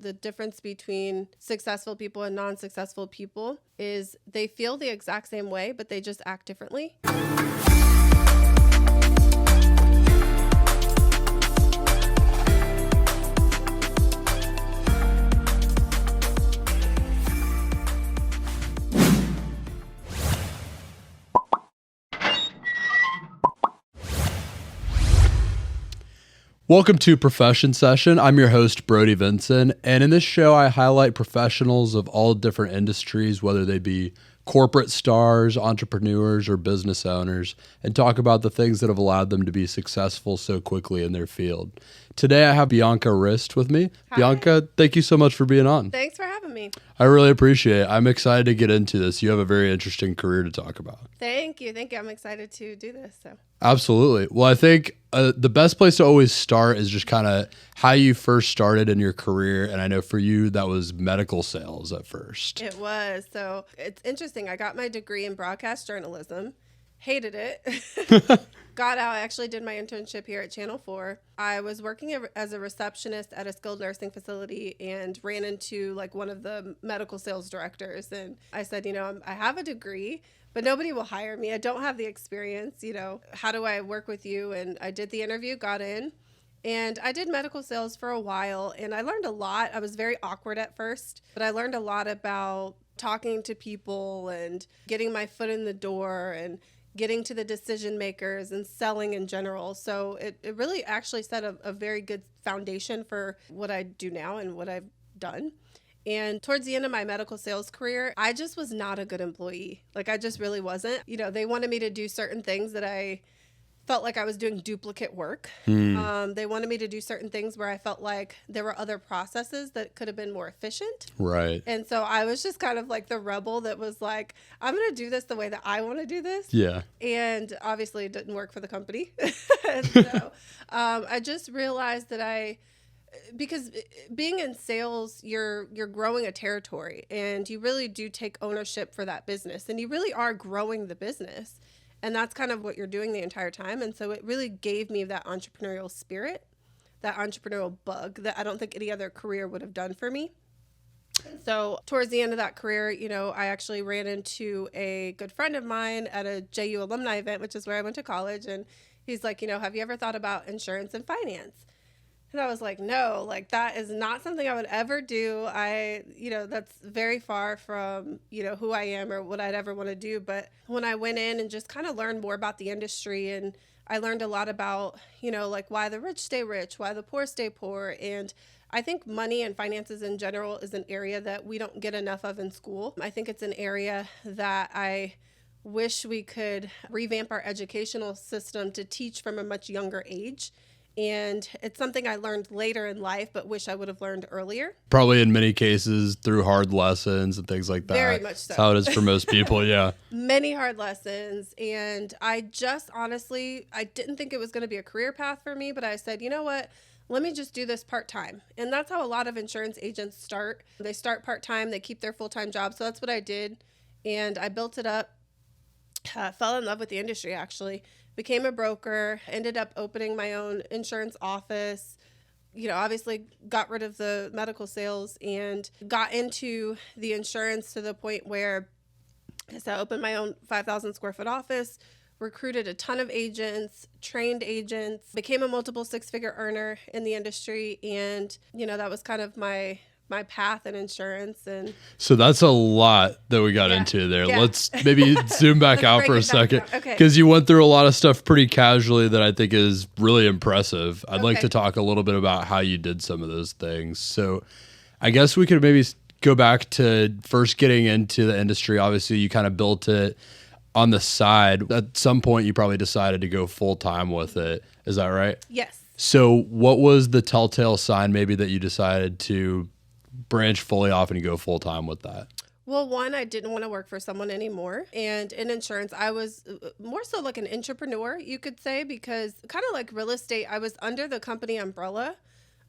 the difference between successful people and non-successful people is they feel the exact same way, but they just act differently. Welcome to Profession Session. I'm your host, Brody Vinson, and in this show, I highlight professionals of all different industries, whether they be corporate stars, entrepreneurs, or business owners, and talk about the things that have allowed them to be successful so quickly in their field. Today, I have Bianca Rist with me. Hi. Bianca, thank you so much for being on. Thanks for having me. I really appreciate it. I'm excited to get into this. You have a very interesting career to talk about. Thank you. I'm excited to do this. Absolutely. Well, I think the best place to always start is just kind of how you first started in your career. And I know for you, that was medical sales at first. It was. So it's interesting. I got my degree in broadcast journalism, hated it. Got out. I actually did my internship here at Channel 4. I was working as a receptionist at a skilled nursing facility and ran into like one of the medical sales directors. And I said, I have a degree, but nobody will hire me. I don't have the experience. How do I work with you? And I did the interview, got in, and I did medical sales for a while. And I learned a lot. I was very awkward at first, but I learned a lot about talking to people and getting my foot in the door and getting to the decision makers and selling in general. So it really actually set a very good foundation for what I do now and what I've done. And towards the end of my medical sales career, I just was not a good employee. Like I just really wasn't. They wanted me to do certain things that I felt like I was doing duplicate work. They wanted me to do certain things where I felt like there were other processes that could have been more efficient. Right. And so I was just kind of like the rebel that was like, I'm going to do this the way that I want to do this. Yeah. And obviously it didn't work for the company. And so I just realized that because being in sales, you're growing a territory and you really do take ownership for that business and you really are growing the business. And that's kind of what you're doing the entire time. And so it really gave me that entrepreneurial spirit, that entrepreneurial bug that I don't think any other career would have done for me. So towards the end of that career, I actually ran into a good friend of mine at a JU alumni event, which is where I went to college. And he's like, have you ever thought about insurance and finance? And I was like, no, like that is not something I would ever do. That's very far from, who I am or what I'd ever want to do. But when I went in and just kind of learned more about the industry, and I learned a lot about, like why the rich stay rich, why the poor stay poor. And I think money and finances in general is an area that we don't get enough of in school. I think it's an area that I wish we could revamp our educational system to teach from a much younger age. And it's something I learned later in life, but wish I would have learned earlier. Probably in many cases through hard lessons and things like that. Very much so. That's how it is for most people, yeah. Many hard lessons. And I just honestly, I didn't think it was going to be a career path for me, but I said, you know what? Let me just do this part-time. And that's how a lot of insurance agents start. They start part-time, they keep their full-time job. So that's what I did. And I built it up, fell in love with the industry actually. Became a broker, ended up opening my own insurance office, obviously got rid of the medical sales and got into the insurance to the point where I opened my own 5,000 square foot office, recruited a ton of agents, trained agents, became a multiple six-figure earner in the industry. And, that was kind of my path in insurance. And so that's a lot that we got into there. Yeah. Let's maybe zoom back out for a second, because you went through a lot of stuff pretty casually that I think is really impressive. I'd like to talk a little bit about how you did some of those things. So I guess we could maybe go back to first getting into the industry. Obviously you kind of built it on the side. At some point you probably decided to go full time with it. Is that right? Yes. So what was the telltale sign maybe that you decided to branch fully off and go full time with that? Well, one, I didn't want to work for someone anymore. And in insurance, I was more so like an entrepreneur, you could say, because kind of like real estate, I was under the company umbrella,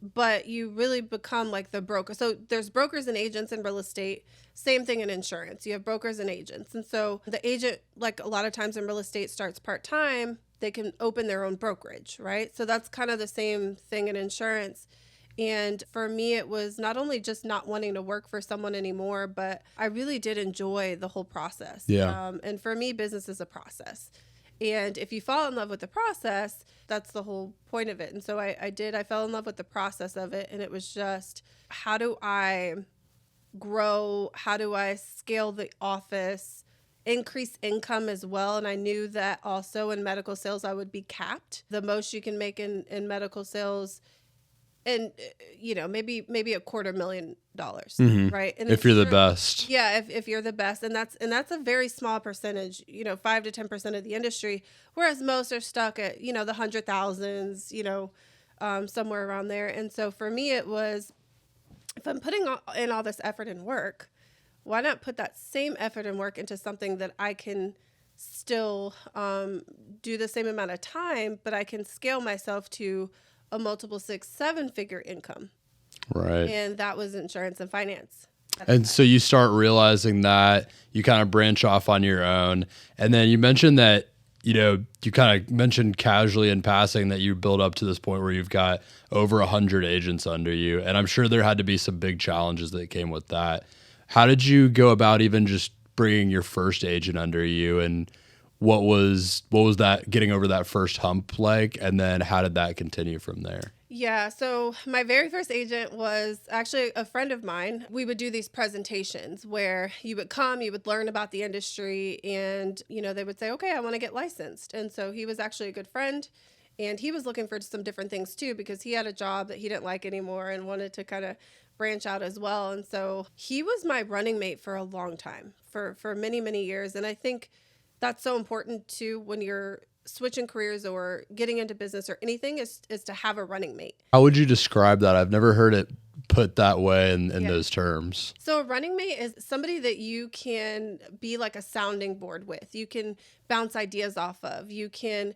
but you really become like the broker. So there's brokers and agents in real estate. Same thing in insurance. You have brokers and agents. And so the agent, like a lot of times in real estate, starts part-time. They can open their own brokerage, right? So that's kind of the same thing in insurance. And for me, it was not only just not wanting to work for someone anymore, but I really did enjoy the whole process. Yeah. And for me, business is a process. And if you fall in love with the process, that's the whole point of it. And so I did. I fell in love with the process of it. And it was just, how do I grow? How do I scale the office? Increase income as well. And I knew that also in medical sales, I would be capped. The most you can make in medical sales, and maybe $250,000, right? And if you're the best. Yeah, if you're the best. And that's a very small percentage, 5 to 10% of the industry, whereas most are stuck at, the 100,000s, somewhere around there. And so for me, it was, if I'm putting in all this effort and work, why not put that same effort and work into something that I can still do the same amount of time, but I can scale myself to a multiple 6-7 figure income. Right. And that was insurance and finance. And so you start realizing that you kind of branch off on your own. And then you mentioned that, you kind of mentioned casually in passing that you build up to this point where you've got over 100 agents under you. And I'm sure there had to be some big challenges that came with that. How did you go about even just bringing your first agent under you, and what was that, getting over that first hump like, and then how did that continue from there? Yeah, so my very first agent was actually a friend of mine. We would do these presentations where you would come, you would learn about the industry, and they would say, okay, I want to get licensed. And so he was actually a good friend, and he was looking for some different things too, because he had a job that he didn't like anymore and wanted to kind of branch out as well. And so he was my running mate for a long time, for many, many years. And I think that's so important too when you're switching careers or getting into business or anything, is to have a running mate. How would you describe that? I've never heard it put that way in those terms. So a running mate is somebody that you can be like a sounding board with. You can bounce ideas off of. You can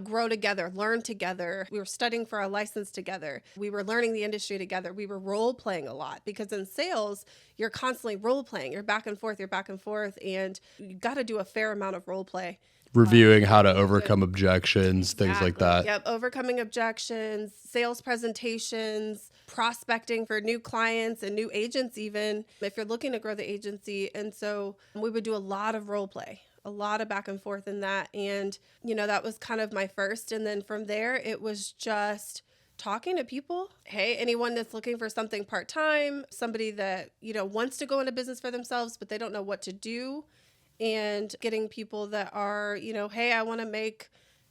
grow together, learn together. We were studying for our license together. We were learning the industry together. We were role playing a lot, because in sales, you're constantly role playing. You're back and forth, and you got to do a fair amount of role play. Reviewing how to overcome objections, things like that. Yep, overcoming objections, sales presentations, prospecting for new clients and new agents even, if you're looking to grow the agency. And so we would do a lot of role play, a lot of back and forth in that. And, that was kind of my first. And then from there, it was just talking to people. Hey, anyone that's looking for something part-time, somebody that, wants to go into business for themselves, but they don't know what to do. And getting people that are, hey, I want to make,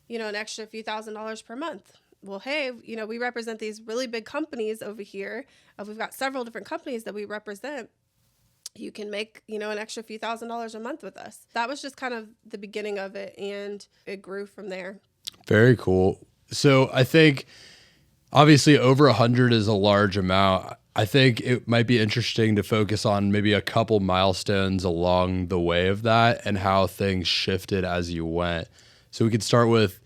an extra few $1,000s per month. Well, hey, we represent these really big companies over here. We've got several different companies that we represent. You can make, an extra few $1,000s a month with us. That was just kind of the beginning of it, and it grew from there. Very cool. So I think obviously over 100 is a large amount. I think it might be interesting to focus on maybe a couple milestones along the way of that and how things shifted as you went. So we could start with,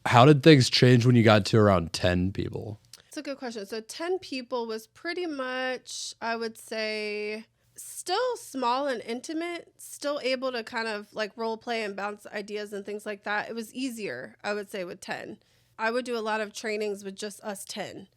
how did things change when you got to around 10 people? That's a good question. So 10 people was pretty much, I would say, still small and intimate, still able to kind of like role play and bounce ideas and things like that. It was easier, I would say, with 10. I would do a lot of trainings with just us 10.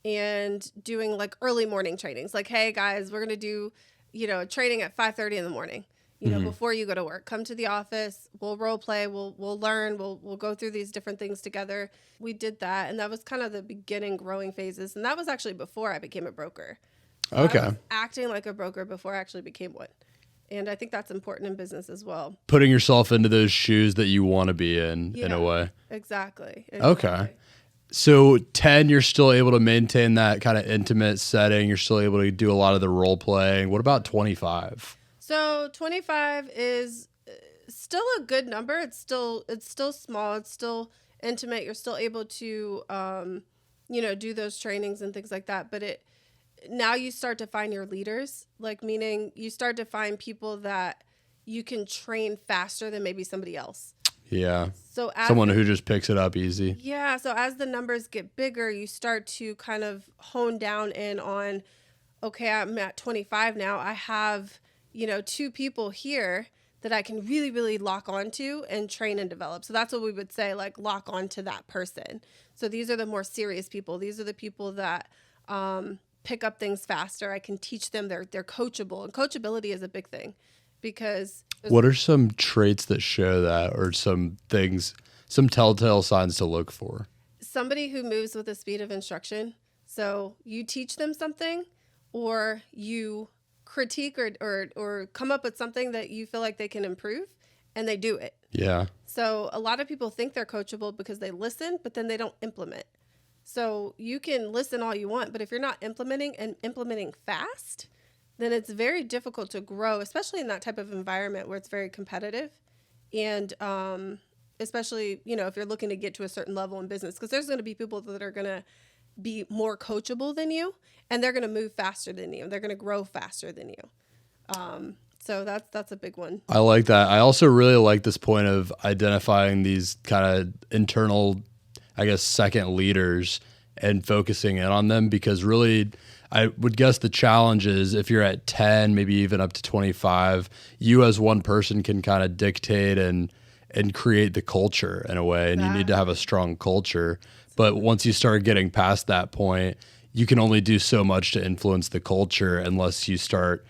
And doing like early morning trainings, like, hey guys, we're going to do, a training at 5:30 in the morning, before you go to work. Come to the office, we'll role play, we'll learn, we'll go through these different things together. We did that. And that was kind of the beginning growing phases. And that was actually before I became a broker. Okay. I was acting like a broker before I actually became one. And I think that's important in business as well. Putting yourself into those shoes that you want to be in a way. Exactly. Okay. So 10, you're still able to maintain that kind of intimate setting. You're still able to do a lot of the role playing. What about 25? So 25 is still a good number. It's still small. It's still intimate. You're still able to, do those trainings and things like that. But now you start to find your leaders, like meaning you start to find people that you can train faster than maybe somebody else. Yeah. So someone who just picks it up easy. Yeah. So as the numbers get bigger, you start to kind of hone down in on, okay, I'm at 25 now. I have, 2 people here that I can really, really lock onto and train and develop. So that's what we would say, like lock onto that person. So these are the more serious people. These are the people that pick up things faster. I can teach them. They're coachable, and coachability is a big thing because. What are some traits that show that, or some things, some telltale signs to look for? Somebody who moves with the speed of instruction. So you teach them something, or you critique or come up with something that you feel like they can improve, and they do it. Yeah. So a lot of people think they're coachable because they listen, but then they don't implement. So you can listen all you want, but if you're not implementing fast, then it's very difficult to grow, especially in that type of environment where it's very competitive. And especially, if you're looking to get to a certain level in business, because there's going to be people that are going to be more coachable than you, and they're going to move faster than you. They're going to grow faster than you. So that's a big one. I like that. I also really like this point of identifying these kind of internal, I guess, second leaders and focusing in on them, because really, I would guess the challenge is if you're at 10, maybe even up to 25, you as one person can kind of dictate and create the culture in a way, and you need to have a strong culture. But once you start getting past that point, you can only do so much to influence the culture unless you start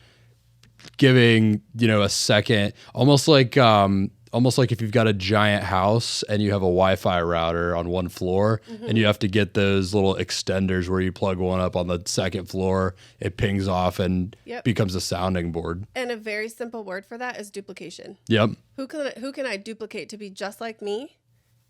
giving, a second, almost like if you've got a giant house and you have a Wi-Fi router on one floor, and you have to get those little extenders where you plug one up on the second floor, it pings off and becomes a sounding board. And a very simple word for that is duplication. Yep. Who can I duplicate to be just like me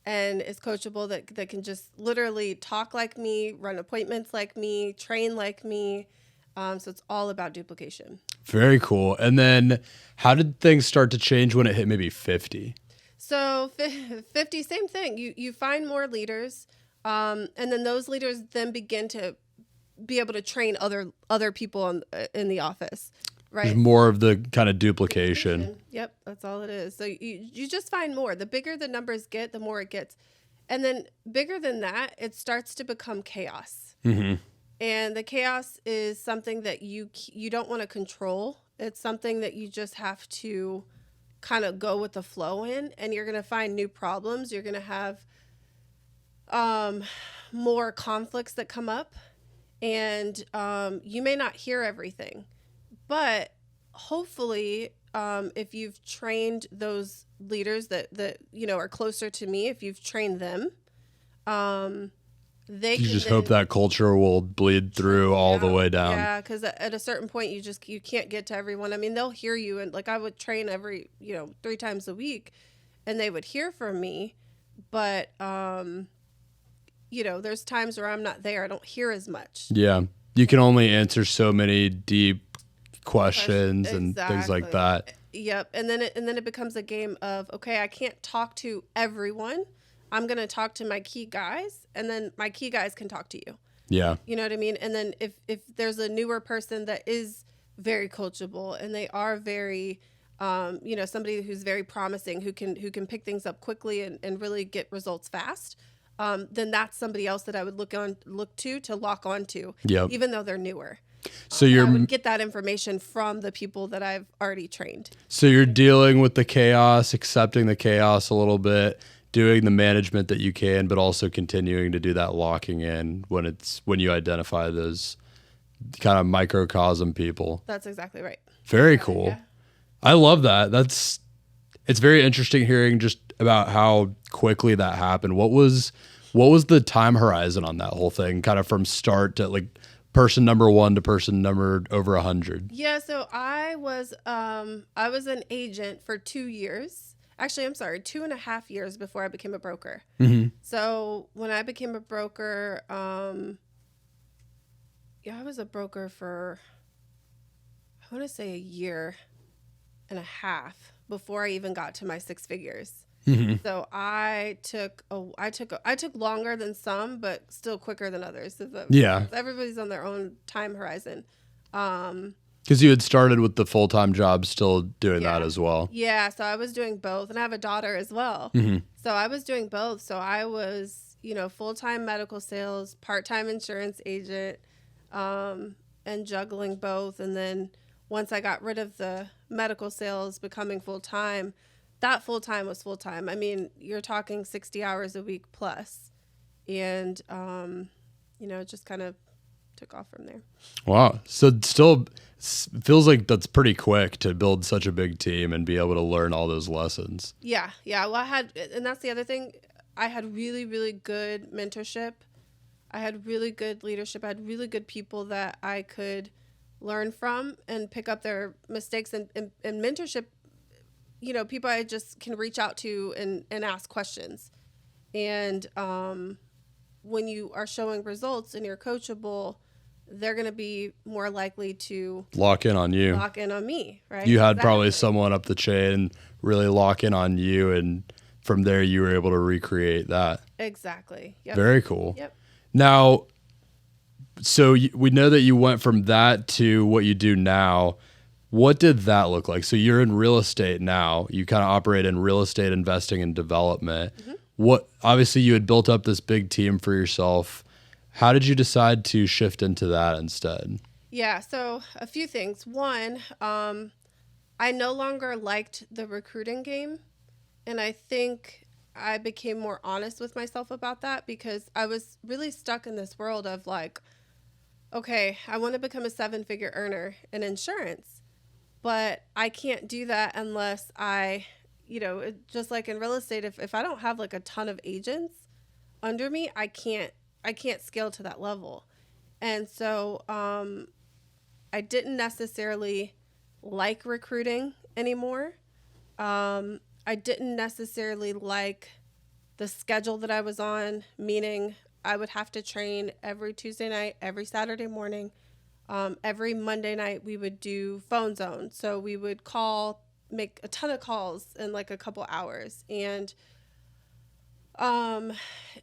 and is coachable, that can just literally talk like me, run appointments like me, train like me. So it's all about duplication. Very cool. And then how did things start to change when it hit maybe 50? So 50, same thing. You find more leaders, and then those leaders then begin to be able to train other people in the office, right? There's more of the kind of duplication. Yep, that's all it is. So you just find more. The bigger the numbers get, the more it gets. And then bigger than that, it starts to become chaos. Mm-hmm. And the chaos is something that you don't want to control. It's something that you just have to kind of go with the flow in, and you're going to find new problems. You're going to have more conflicts that come up, and you may not hear everything. But hopefully, if you've trained those leaders that are closer to me, if you've trained them, you just hope that culture will bleed through all the way down. Yeah, because at a certain point, you can't get to everyone. I mean, they'll hear you, and I would train every 3 times a week, and they would hear from me. But there's times where I'm not there. I don't hear as much. Yeah, you can only answer so many deep questions and things like that. Yep, and then it becomes a game of, okay, I can't talk to everyone. I'm going to talk to my key guys, and then my key guys can talk to you. Yeah. You know what I mean? And then if there's a newer person that is very coachable, and they are very, somebody who's very promising, who can pick things up quickly and really get results fast, then that's somebody else that I would look to lock onto, even though they're newer. So I would get that information from the people that I've already trained. So you're dealing with the chaos, accepting the chaos a little bit, doing the management that you can, but also continuing to do that locking in when you identify those kind of microcosm people. That's exactly right. Very cool. Yeah. I love that. It's very interesting hearing just about how quickly that happened. What was the time horizon on that whole thing, kind of from start to person number 1 to person number over 100? Yeah, so I was an agent for 2 years. Actually, I'm sorry, 2.5 years before I became a broker. Mm-hmm. So when I became a broker, I was a broker for, I want to say, 1.5 years before I even got to my 6 figures. Mm-hmm. So I took longer than some, but still quicker than others. So everybody's on their own time horizon. Because you had started with the full-time job, still doing that as well. Yeah, so I was doing both, and I have a daughter as well. Mm-hmm. So I was doing both. So I was, full-time medical sales, part-time insurance agent, and juggling both. And then once I got rid of the medical sales, becoming full-time, that full-time was full-time. I mean, you're talking 60 hours a week plus. And, it just kind of took off from there. Wow. So it still feels like that's pretty quick to build such a big team and be able to learn all those lessons. Yeah. Well, and that's the other thing. I had really, really good mentorship. I had really good leadership. I had really good people that I could learn from and pick up their mistakes, and mentorship, people I just can reach out to and ask questions. And when you are showing results and you're coachable, they're going to be more likely to lock in on me, right? You had probably someone up the chain really lock in on you, and from there you were able to recreate that. Exactly. Yep. Very cool. Yep. Now, so we know that you went from that to what you do now. What did that look like? So you're in real estate now. You kind of operate in real estate investing and development. Mm-hmm. Obviously you had built up this big team for yourself. How did you decide to shift into that instead? Yeah, so a few things. One, I no longer liked the recruiting game, and I think I became more honest with myself about that, because I was really stuck in this world of like, okay, I want to become a 7-figure earner in insurance, but I can't do that unless I, just like in real estate, if I don't have like a ton of agents under me, I can't scale to that level. And so I didn't necessarily like recruiting anymore. I didn't necessarily like the schedule that I was on, meaning I would have to train every Tuesday night, every Saturday morning. Every Monday night we would do phone zone. So we would make a ton of calls in like a couple hours. And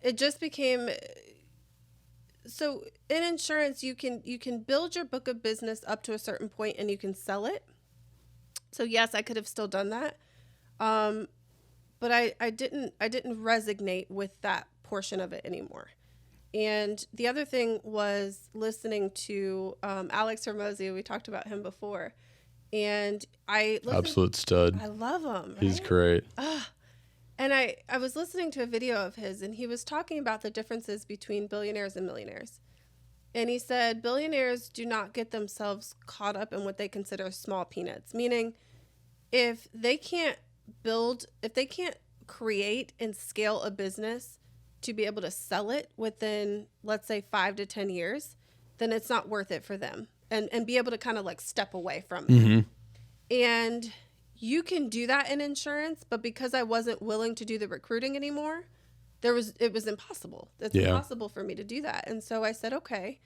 it just became... So in insurance, you can build your book of business up to a certain point and you can sell it. So yes, I could have still done that. But I didn't resonate with that portion of it anymore. And the other thing was listening to Alex Hormozi. We talked about him before. And absolute stud. I love him. Right? He's great. And I was listening to a video of his, and he was talking about the differences between billionaires and millionaires. And he said billionaires do not get themselves caught up in what they consider small peanuts, meaning if they can't create and scale a business to be able to sell it within, let's say, 5 to 10 years, then it's not worth it for them, and be able to kind of like step away from it. Mm-hmm. And you can do that in insurance, but because I wasn't willing to do the recruiting anymore, it was impossible. It's impossible for me to do that. And so I said, okay,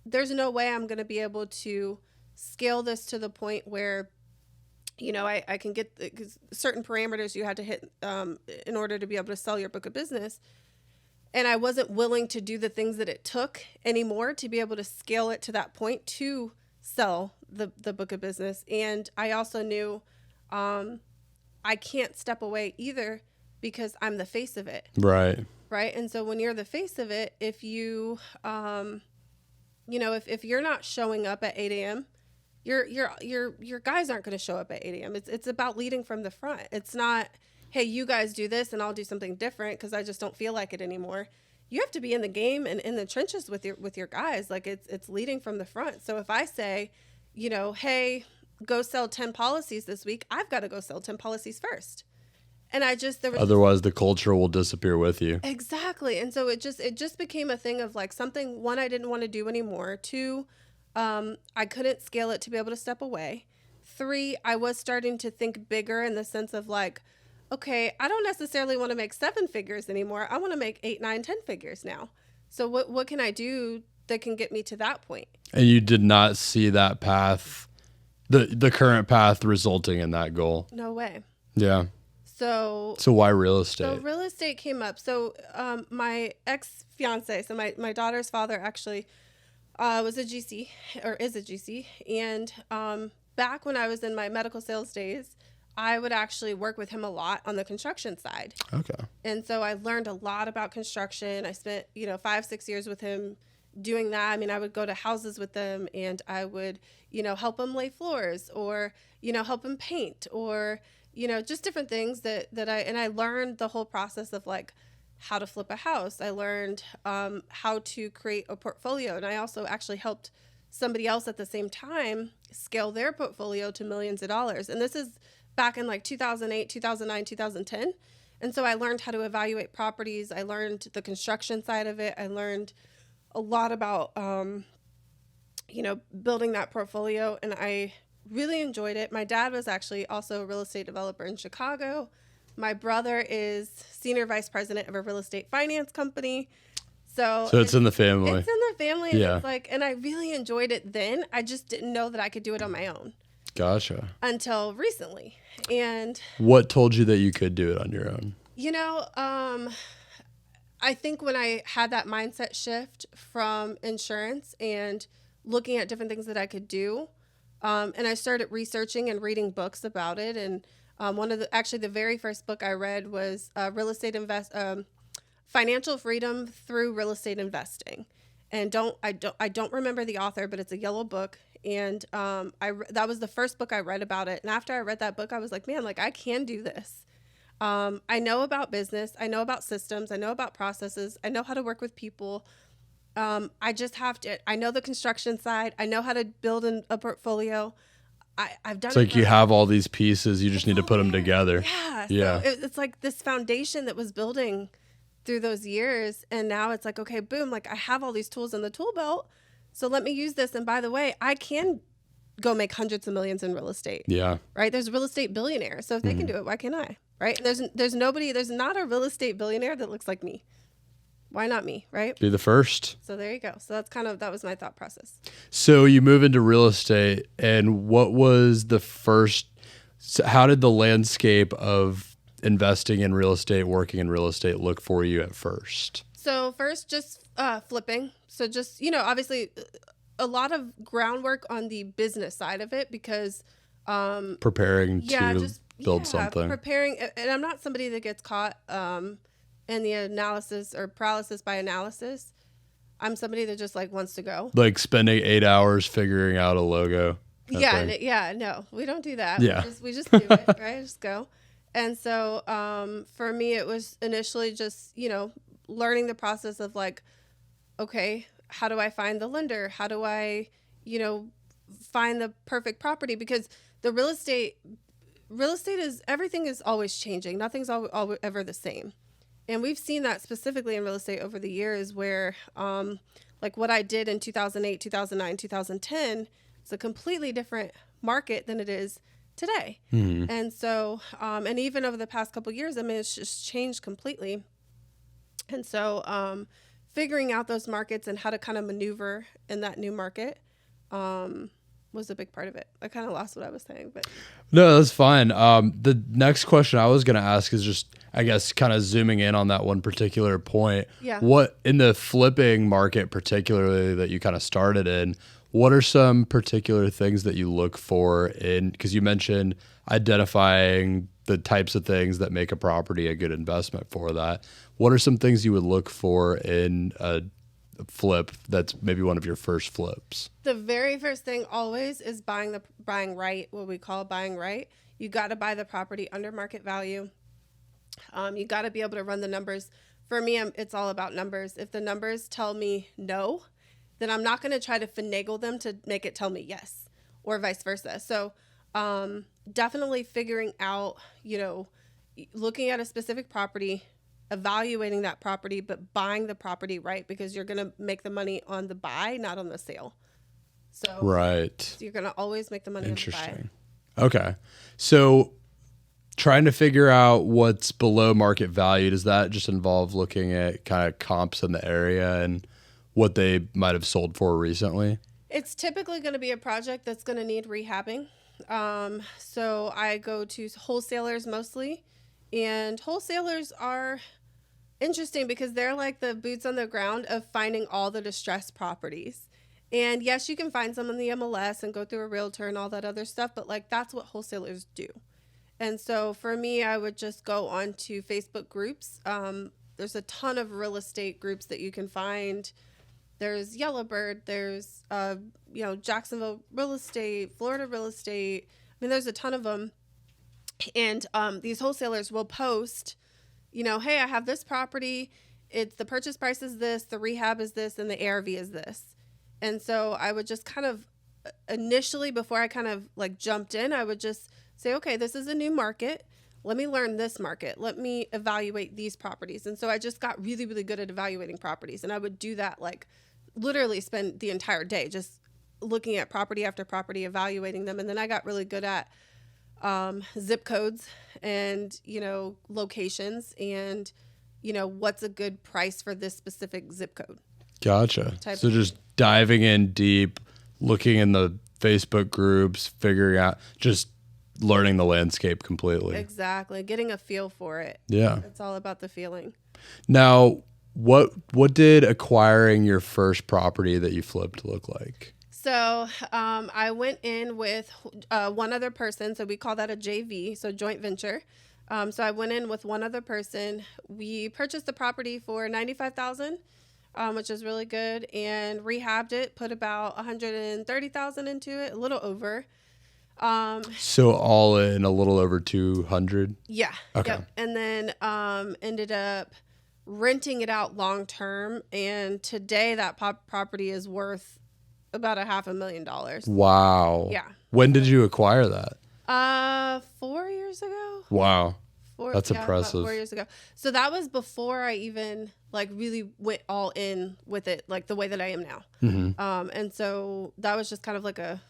there's no way I'm going to be able to scale this to the point where, I can get certain parameters you had to hit in order to be able to sell your book of business. And I wasn't willing to do the things that it took anymore to be able to scale it to that point to sell the book of business. And I also knew I can't step away either, because I'm the face of it. Right. And so when you're the face of it, if you if you're not showing up at 8 a.m., your guys aren't going to show up at 8 a.m. It's about leading from the front. It's not, hey, you guys do this and I'll do something different because I just don't feel like it anymore. You have to be in the game and in the trenches with your guys. Like it's leading from the front. So if I say, hey, go sell 10 policies this week, I've got to go sell 10 policies first. And otherwise the culture will disappear with you. Exactly. And so it just became a thing of like something, one, I didn't want to do anymore. 2, I couldn't scale it to be able to step away. 3, I was starting to think bigger in the sense of like, okay, I don't necessarily want to make 7 figures anymore. I want to make 8, 9, 10 figures now. So what can I do that can get me to that point? And you did not see that path, the current path resulting in that goal? No way. Yeah. So why real estate? So real estate came up. So my ex-fiance, so my daughter's father actually was a GC, or is a GC. And back when I was in my medical sales days, I would actually work with him a lot on the construction side. Okay. And so I learned a lot about construction. I spent, 5-6 years with him doing that. I mean, I would go to houses with them and I would, help him lay floors or, help him paint or, just different things that I learned the whole process of like how to flip a house. I learned how to create a portfolio. And I also actually helped somebody else at the same time scale their portfolio to millions of dollars. And this is back in like 2008, 2009, 2010. And so I learned how to evaluate properties. I learned the construction side of it. I learned a lot about, building that portfolio. And I really enjoyed it. My dad was actually also a real estate developer in Chicago. My brother is senior vice president of a real estate finance company. So it's in the family. It's in the family. Yeah. And I really enjoyed it then. I just didn't know that I could do it on my own. Gotcha. Until recently. And what told you that you could do it on your own? I think when I had that mindset shift from insurance and looking at different things that I could do, and I started researching and reading books about it. And the very first book I read was Financial Freedom Through Real Estate Investing. And I don't remember the author, but it's a yellow book. And that was the first book I read about it. And after I read that book, I was like, man, I can do this. I know about business. I know about systems. I know about processes. I know how to work with people. I just have to. I know the construction side. I know how to build a portfolio. I've done. It's like you have all these pieces. You just need to put them together. Yeah. Yeah. So it's like this foundation that was building through those years, and now it's like, okay, boom. I have all these tools in the tool belt, so let me use this. And by the way, I can go make hundreds of millions in real estate. Yeah. Right. There's real estate billionaires, so if they can do it, why can't I? Right. And there's not a real estate billionaire that looks like me. Why not me, right? Be the first. So there you go. So that was my thought process. So you move into real estate, and what was how did the landscape of investing in real estate, working in real estate look for you at first? So first, just flipping. So just, obviously a lot of groundwork on the business side of it because preparing to build something. Preparing. And I'm not somebody that gets caught in the analysis or paralysis by analysis. I'm somebody that just wants to go. Like spending 8 hours figuring out a logo. No, we don't do that. Yeah. We just do it, right? Just go. And so for me, it was initially just, learning the process of okay, how do I find the lender? How do I, find the perfect property? Because the real estate everything is always changing. Nothing's ever the same. And we've seen that specifically in real estate over the years where what I did in 2008, 2009, 2010, it's a completely different market than it is today. Mm-hmm. And so, and even over the past couple of years, it's just changed completely. And so, figuring out those markets and how to kind of maneuver in that new market was a big part of it. I kind of lost what I was saying, but no, that's fine. The next question I was going to ask is just, I guess, kind of zooming in on that one particular point. Yeah. What in the flipping market, particularly that you kind of started in, what are some particular things that you look for in, because you mentioned identifying the types of things that make a property a good investment for that. What are some things you would look for in a flip that's maybe one of your first flips? The very first thing always is buying right, what we call buying right. You got to buy the property under market value. You got to be able to run the numbers. For me, it's all about numbers. If the numbers tell me no, then I'm not going to try to finagle them to make it tell me yes, or vice versa. So definitely figuring out, looking at a specific property, evaluating that property, but buying the property right, because you're going to make the money on the buy, not on the sale. So right. You're going to always make the money on the buy. Interesting. Okay. So trying to figure out what's below market value, does that just involve looking at kind of comps in the area and what they might have sold for recently? It's typically going to be a project that's going to need rehabbing. So I go to wholesalers mostly, and wholesalers are interesting because they're like the boots on the ground of finding all the distressed properties. And yes, you can find some in the MLS and go through a realtor and all that other stuff, but that's what wholesalers do. And so for me, I would just go on to Facebook groups. There's a ton of real estate groups that you can find. There's Yellowbird, there's, Jacksonville real estate, Florida real estate. There's a ton of them. And these wholesalers will post, hey, I have this property. It's the purchase price is this, the rehab is this, and the ARV is this. And so I would just kind of initially, before I kind of like jumped in, I would just say, okay, this is a new market. Let me learn this market. Let me evaluate these properties. And so I just got really, really good at evaluating properties. And I would do that, like literally spend the entire day just looking at property after property, evaluating them. And then I got really good at zip codes and, locations and, what's a good price for this specific zip code. Gotcha. So just diving in deep, looking in the Facebook groups, figuring out, just learning the landscape completely. Exactly. Getting a feel for it. Yeah. It's all about the feeling. Now, what did acquiring your first property that you flipped look like? So I went in with one other person. So we call that a JV, so joint venture. So I went in with one other person. We purchased the property for $95,000, which is really good, and rehabbed it. Put about $130,000 into it, a little over. So all in a little over 200. Yeah. Okay. Yep. And then ended up renting it out long term, and today that property is worth about $500,000. Wow. Yeah. When did you acquire that? 4 years ago. Wow. That's impressive. About 4 years ago. So that was before I even like really went all in with it, like the way that I am now. Mm-hmm. And so that was just kind of like a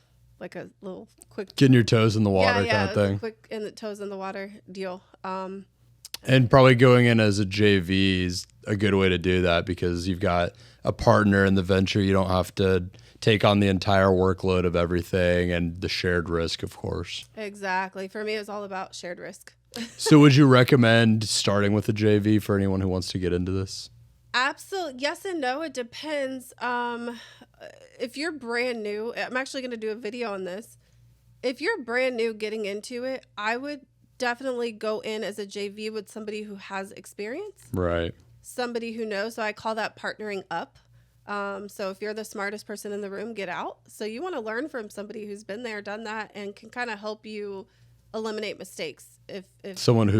little quick getting your toes in the water kind of thing. Quick in the toes in the water deal. And probably going in as a JV is a good way to do that because you've got a partner in the venture. You don't have to take on the entire workload of everything and the shared risk, of course. Exactly. For me, it was all about shared risk. So would you recommend starting with a JV for anyone who wants to get into this? Absolutely. Yes and no. It depends. If you're brand new, I'm actually going to do a video on this. If you're brand new getting into it, I would definitely go in as a JV with somebody who has experience. Right. Somebody who knows. So I call that partnering up. So if you're the smartest person in the room, get out. So you want to learn from somebody who's been there, done that, and can kind of help you eliminate mistakes. If someone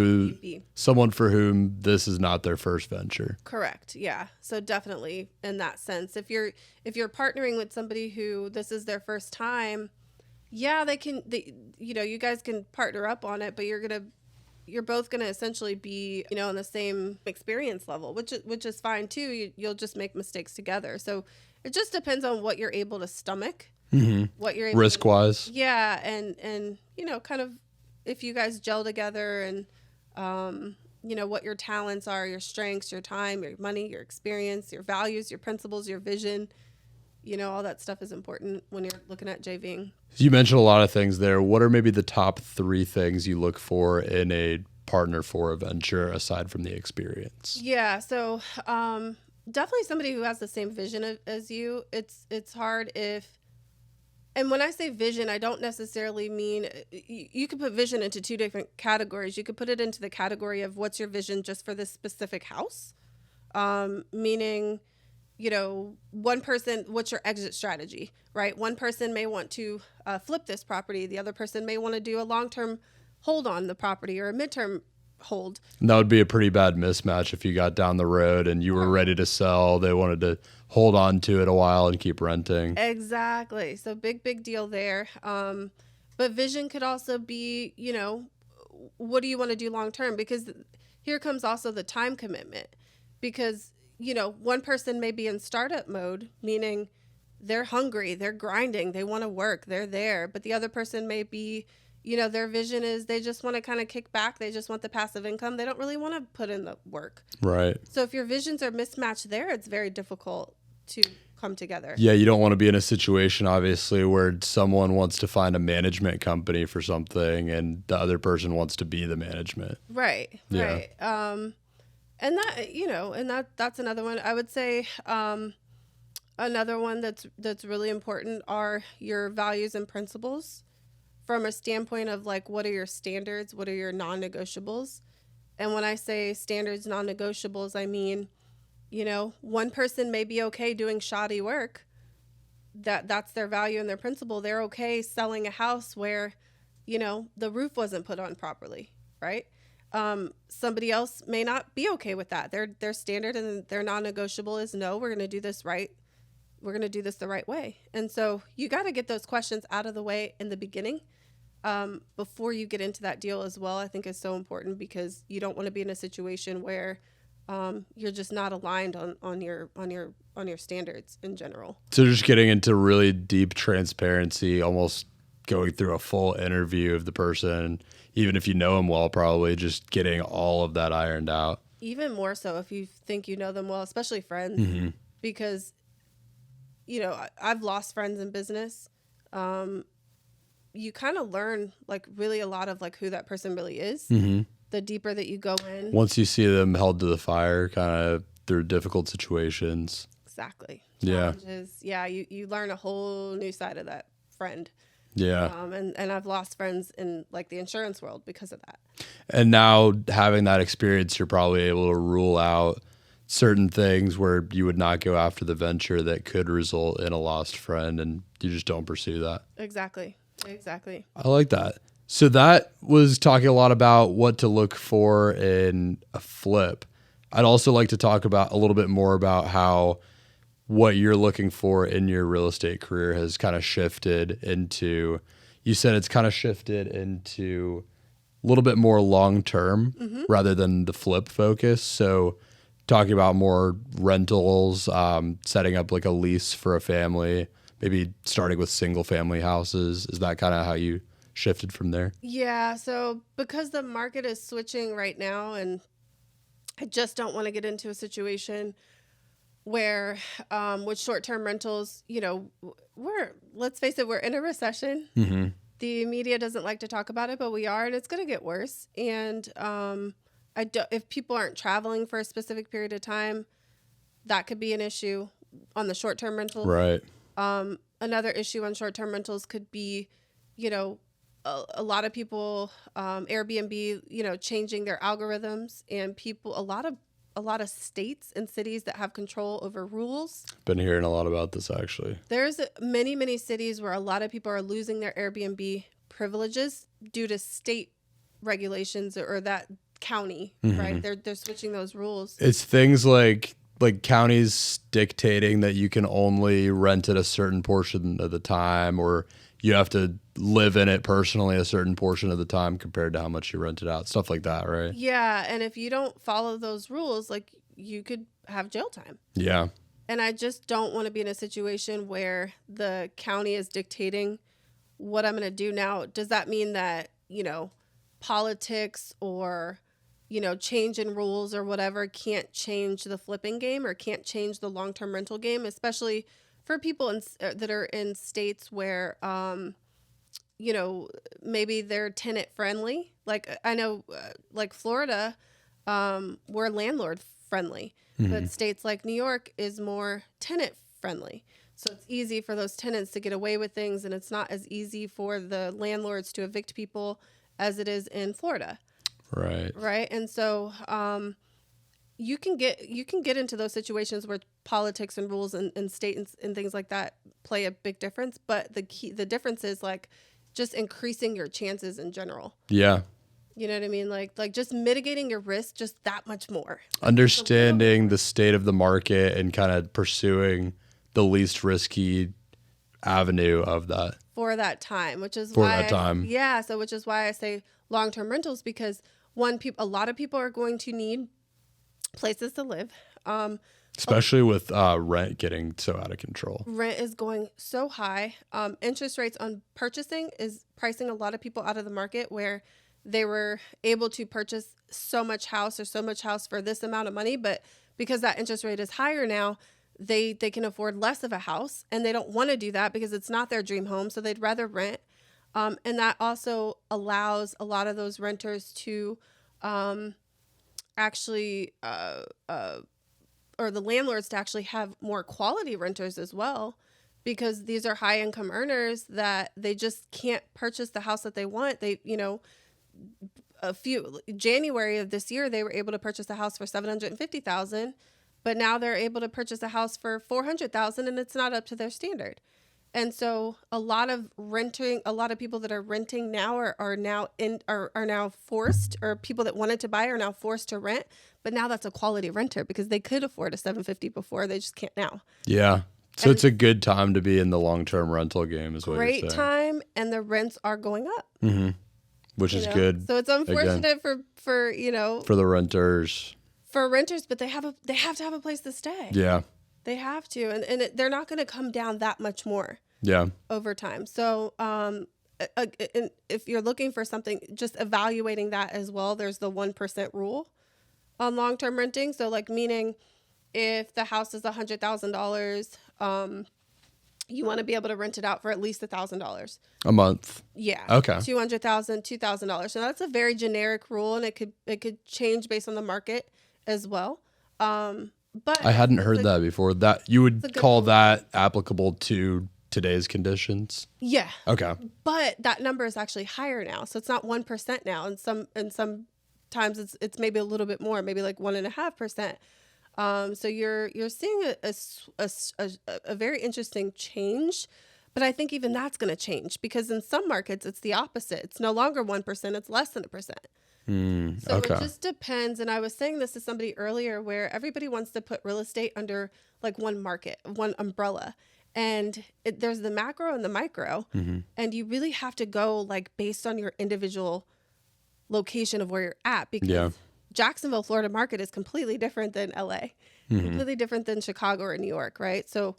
for whom this is not their first venture. Correct. Yeah. So definitely in that sense, if you're partnering with somebody who this is their first time, yeah, you guys can partner up on it, but you're both gonna essentially be, on the same experience level, which is fine too. You'll just make mistakes together. So it just depends on what you're able to stomach, what you're able risk wise. Yeah, and kind of if you guys gel together and what your talents are, your strengths, your time, your money, your experience, your values, your principles, your vision. All that stuff is important when you're looking at JVing. You mentioned a lot of things there. What are maybe the top 3 things you look for in a partner for a venture aside from the experience? Yeah. So definitely somebody who has the same vision as you. It's hard and when I say vision, I don't necessarily mean you could put vision into 2 different categories. You could put it into the category of what's your vision just for this specific house, meaning, one person, what's your exit strategy, right? One person may want to flip this property. The other person may want to do a long-term hold on the property or a midterm hold. And that would be a pretty bad mismatch if you got down the road and you were ready to sell. They wanted to hold on to it a while and keep renting. Exactly. So big deal there. But vision could also be, what do you want to do long-term? Because here comes also the time commitment because one person may be in startup mode, meaning they're hungry, they're grinding, they want to work, they're there. But the other person may be, their vision is they just want to kind of kick back. They just want the passive income. They don't really want to put in the work. Right. So if your visions are mismatched there, it's very difficult to come together. Yeah, you don't want to be in a situation, obviously, where someone wants to find a management company for something and the other person wants to be the management. Right. Yeah. Right. And that, that's another one. I would say another one that's really important are your values and principles from a standpoint of like, what are your standards? What are your non-negotiables? And when I say standards, non-negotiables, I mean, one person may be okay doing shoddy work. That's their value and their principle. They're okay selling a house where, the roof wasn't put on properly, right? somebody else may not be okay with that. Their standard and their non-negotiable is no, we're going to do this right. We're going to do this the right way. And so you got to get those questions out of the way in the beginning, before you get into that deal as well. I think is so important, because you don't want to be in a situation where you're just not aligned on your standards in general. So just getting into really deep transparency, almost going through a full interview of the person, even if you know them well, probably just getting all of that ironed out. Even more so if you think you know them well, especially friends, because, you know, I've lost friends in business. You kind of learn like really a lot of like who that person really is. The deeper that you go in. Once you see them held to the fire, kind of through difficult situations. Exactly. Challenges. Yeah. You learn a whole new side of that friend. Yeah. And I've lost friends in like the insurance world because of that. And now having that experience, you're probably able to rule out certain things where you would not go after the venture that could result in a lost friend, and you just don't pursue that. Exactly. I like that. So that was talking a lot about what to look for in a flip. I'd also like to talk about a little bit more about how what you're looking for in your real estate career has kind of shifted into, you said it's kind of shifted into a little bit more long-term rather than the flip focus. So talking about more rentals, setting up like a lease for a family, maybe starting with single family houses. Is that kind of how you shifted from there? Yeah. So because the market is switching right now, and I just don't want to get into a situation where with short-term rentals, you know, let's face it, we're in a recession. The media doesn't like to talk about it, but we are, and it's going to get worse. And if people aren't traveling for a specific period of time, that could be an issue on the short-term rentals. Right. Another issue on short-term rentals could be, you know, a lot of people, Airbnb, you know, changing their algorithms, and people, a lot of states and cities that have control over rules. Been hearing a lot about this, actually. There's many cities where a lot of people are losing their Airbnb privileges due to state regulations or that county, right? They're switching those rules. It's things like counties dictating that you can only rent it a certain portion of the time, or you have to live in it personally a certain portion of the time compared to how much you rent it out, stuff like that, right? Yeah, and if you don't follow those rules, like, you could have jail time. Yeah. And I just don't want to be in a situation where the county is dictating what I'm going to do now. Does that mean that, you know, politics or, you know, change in rules or whatever can't change the flipping game or can't change the long-term rental game, especially for people that are in states where, you know, maybe they're tenant friendly. Like I know, like Florida, we're landlord friendly, but states like New York is more tenant friendly. So it's easy for those tenants to get away with things, and it's not as easy for the landlords to evict people as it is in Florida. Right. And so, you can get into those situations where politics and rules and state and things like that play a big difference. But the difference is like just increasing your chances in general. Yeah. You know what I mean? Like just mitigating your risk just that much more. Understanding the state of the market and kind of pursuing the least risky avenue of that. For that time, which is for that time. Yeah. So which is why I say long-term rentals, because a lot of people are going to need places to live. Especially with rent getting so out of control. Rent is going so high. Interest rates on purchasing is pricing a lot of people out of the market, where they were able to purchase so much house for this amount of money. But because that interest rate is higher now, they can afford less of a house, and they don't want to do that because it's not their dream home. So they'd rather rent. And that also allows a lot of those renters to actually or the landlords to actually have more quality renters as well, because these are high income earners that they just can't purchase the house that they want. They, you know, January of this year, they were able to purchase a house for $750,000, but now they're able to purchase a house for $400,000, and it's not up to their standard. And so a lot of people that are renting now are now forced, or people that wanted to buy are now forced to rent. But now that's a quality renter because they could afford a $750 before, they just can't now. Yeah. So it's a good time to be in the long-term rental game is what you're saying. Great time, and the rents are going up. Mm-hmm. Which is good. So it's unfortunate for for the renters. For renters, but they have to have a place to stay. Yeah. They have to, and they're not going to come down that much more. Yeah. Over time. So if you're looking for something, just evaluating that as well, there's the 1% rule on long-term renting. So like, meaning if the house is $100,000, you want to be able to rent it out for at least $1,000 a month. Yeah. Okay. $200,000, $2,000. So that's a very generic rule, and it could change based on the market as well. But I hadn't heard that before. That you would call that applicable to today's conditions? Yeah. Okay. But that number is actually higher now. So it's not 1% now. And sometimes it's maybe a little bit more, maybe like 1.5%. So you're seeing a very interesting change, but I think even that's going to change because in some markets it's the opposite. It's no longer 1%, it's less than 1%. So it just depends. And I was saying this to somebody earlier where everybody wants to put real estate under like one market, one umbrella. And there's the macro and the micro. Mm-hmm. And you really have to go like based on your individual location of where you're at, because Jacksonville, Florida market is completely different than LA, completely different than Chicago or New York, right? So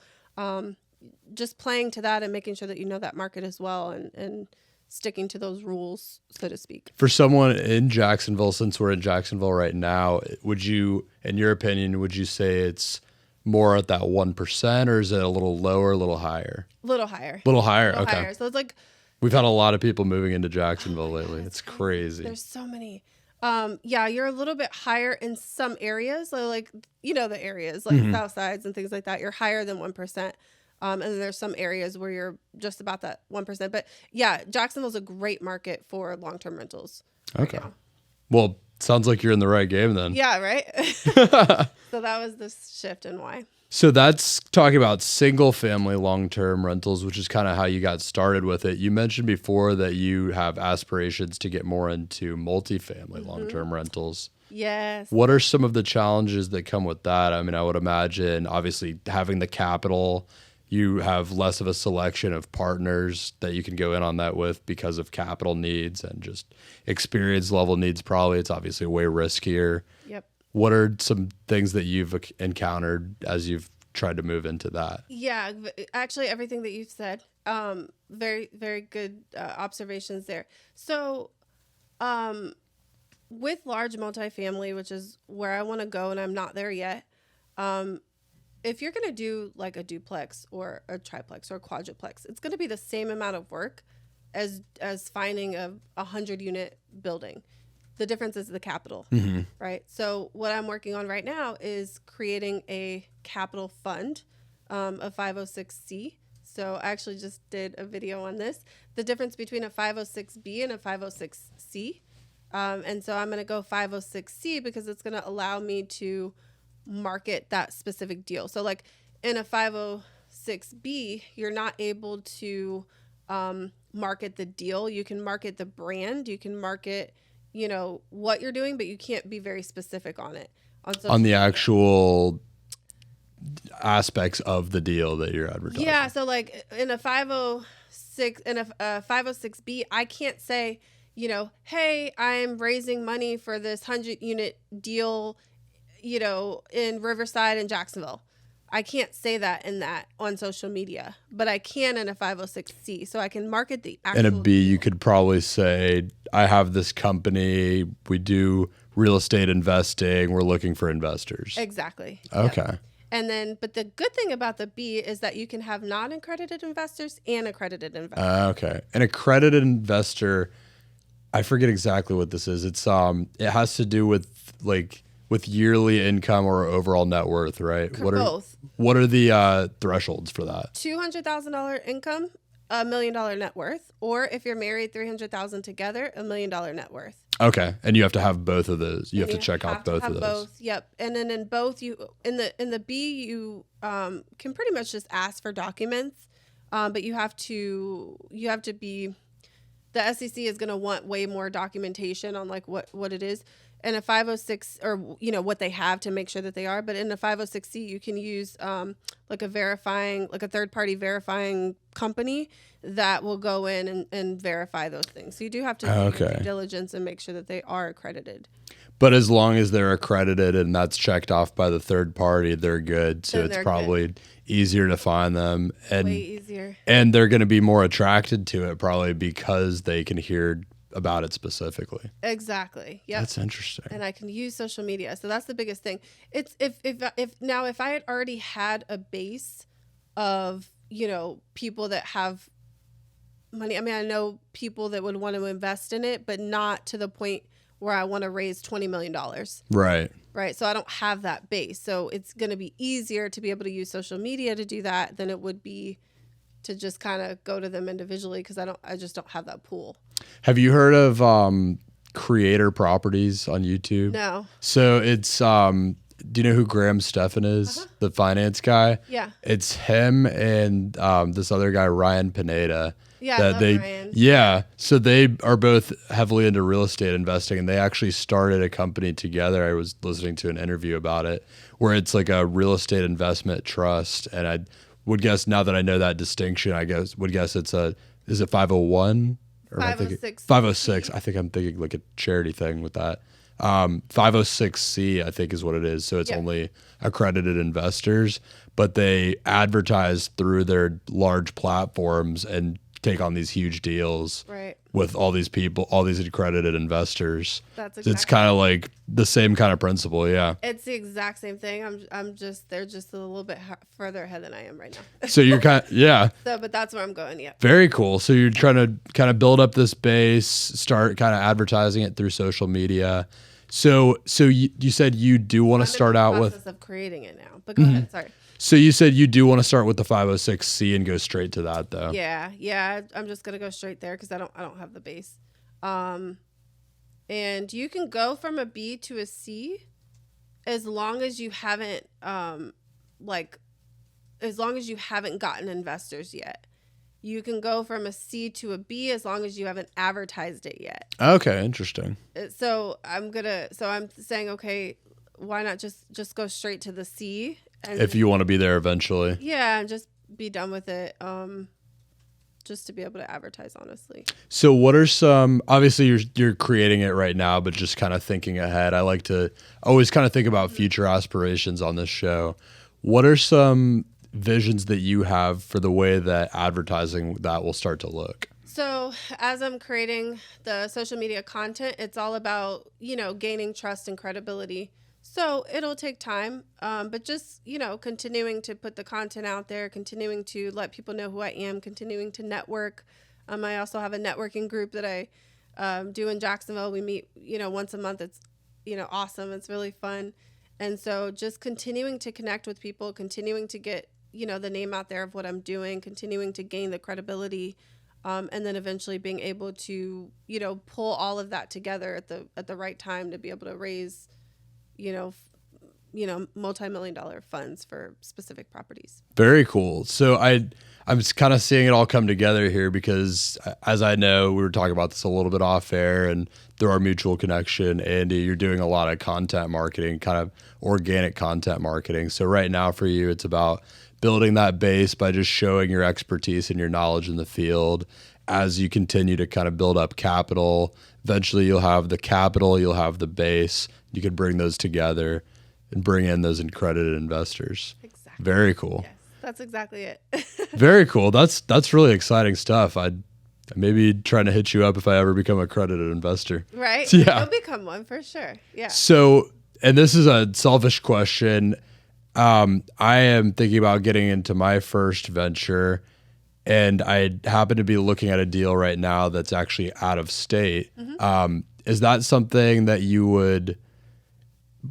just playing to that and making sure that you know that market as well, and sticking to those rules, so to speak. For someone in Jacksonville, since we're in Jacksonville right now, would you, in your opinion, would you say it's more at that 1%, or is it a little lower, a little higher? Little higher. Little higher, little okay. Higher. So it's like... We've had a lot of people moving into Jacksonville lately. It's crazy. There's so many. You're a little bit higher in some areas. So like, the areas like South Sides and things like that, you're higher than 1%. And then there's some areas where you're just about that 1%. But yeah, Jacksonville's a great market for long-term rentals. Okay. Well, sounds like you're in the right game then. Yeah, right? So that was the shift and why. So that's talking about single family long-term rentals, which is kind of how you got started with it. You mentioned before that you have aspirations to get more into multifamily long-term rentals. Yes. What are some of the challenges that come with that? I mean, I would imagine obviously having the capital, you have less of a selection of partners that you can go in on that with because of capital needs and just experience level needs. Probably it's obviously way riskier. Yep. What are some things that you've encountered as you've tried to move into that? Yeah, actually everything that you've said, very, very good observations there. So with large multifamily, which is where I want to go and I'm not there yet, if you're going to do like a duplex or a triplex or a quadruplex, it's going to be the same amount of work as finding a 100-unit building. The difference is the capital, right? So what I'm working on right now is creating a capital fund, a 506C. So I actually just did a video on this. The difference between a 506B and a 506C. And so I'm going to go 506C because it's going to allow me to market that specific deal. So like in a 506B, you're not able to market the deal. You can market the brand. You can market what you're doing, but you can't be very specific on it. On the actual aspects of the deal that you're advertising. Yeah, so like in a 506B, I can't say, hey, I'm raising money for this 100-unit deal, in Riverside and Jacksonville. I can't say that on social media, but I can in a 506C. So I can market the actual. In a B, you could probably say, I have this company. We do real estate investing. We're looking for investors. Exactly. Okay. Yep. And then, but the good thing about the B is that you can have non-accredited investors and accredited investors. Okay. An accredited investor, I forget exactly what this is. It's it has to do with with yearly income or overall net worth, right? Both. What are the thresholds for that? $200,000 income, $1 million net worth, or if you're married, $300,000 together, $1 million net worth. Okay, and you have to have both of those. You have to check off both of those. Both, yep. And then in both, in the B, you can pretty much just ask for documents. but you have to be, the SEC is going to want way more documentation on like what it is. And a 506, or what they have to make sure that they are. But in a 506c, you can use like a third party verifying company that will go in and verify those things. So you do have to do your due diligence and make sure that they are accredited. But as long as they're accredited and that's checked off by the third party, they're good. So it's probably easier to find them, and way easier. And they're going to be more attracted to it probably because they can hear about it specifically. Exactly. Yeah. That's interesting. And I can use social media. So that's the biggest thing. It's if I had already had a base of, people that have money. I mean, I know people that would want to invest in it, but not to the point where I want to raise $20 million. Right. Right. So I don't have that base. So it's going to be easier to be able to use social media to do that than it would be to just kind of go to them individually, because I just don't have that pool. Have you heard of creator properties on YouTube? No. So it's do you know who Graham Stephan is? Uh-huh. The finance guy? Yeah. It's him and this other guy, Ryan Pineda. Yeah, I love Ryan. Yeah. So they are both heavily into real estate investing, and they actually started a company together. I was listening to an interview about it where it's like a real estate investment trust. And I would guess, now that I know that distinction, it's is it 501? Or 506. 506. I think I'm thinking like a charity thing with that. 506c, I think, is what it is. So it's only accredited investors, but they advertise through their large platforms and take on these huge deals with all these people, all these accredited investors. That's exactly. It's kind of like the same kind of principle. Yeah. It's the exact same thing. They're just a little bit further ahead than I am right now. So you're but that's where I'm going. Yeah. Very cool. So you're trying to kind of build up this base, start kind of advertising it through social media. So you said you do want to start out with the process of creating it now, but go ahead. Sorry. So you said you do want to start with the 506c and go straight to that, though. Yeah. I'm just gonna go straight there because I don't have the base. And you can go from a B to a C as long as you haven't gotten investors yet. You can go from a C to a B as long as you haven't advertised it yet. Okay, interesting. So I'm saying, okay, why not just go straight to the C? And if you want to be there eventually. Yeah, and just be done with it. Just to be able to advertise, honestly. So what are some, obviously you're creating it right now, but just kind of thinking ahead. I like to always kind of think about future aspirations on this show. What are some visions that you have for the way that advertising that will start to look? So as I'm creating the social media content, it's all about, gaining trust and credibility. So it'll take time, but just, continuing to put the content out there, continuing to let people know who I am, continuing to network. I also have a networking group that I do in Jacksonville. We meet, once a month. It's, awesome. It's really fun. And so just continuing to connect with people, continuing to get, the name out there of what I'm doing, continuing to gain the credibility, and then eventually being able to, pull all of that together at the right time to be able to raise multi-million-dollar funds for specific properties. Very cool. So I'm just kind of seeing it all come together here because, as I know, we were talking about this a little bit off air and through our mutual connection, Andy, you're doing a lot of content marketing, kind of organic content marketing. So right now for you, it's about building that base by just showing your expertise and your knowledge in the field. As you continue to kind of build up capital, eventually you'll have the capital, you'll have the base. You can bring those together and bring in those accredited investors. Exactly. Very cool. Yes, that's exactly it. Very cool. That's really exciting stuff. I'd maybe trying to hit you up if I ever become an accredited investor. Right? Yeah. You'll become one for sure. Yeah. So, and this is a selfish question. I am thinking about getting into my first venture, and I happen to be looking at a deal right now that's actually out of state. Mm-hmm. Is that something that you would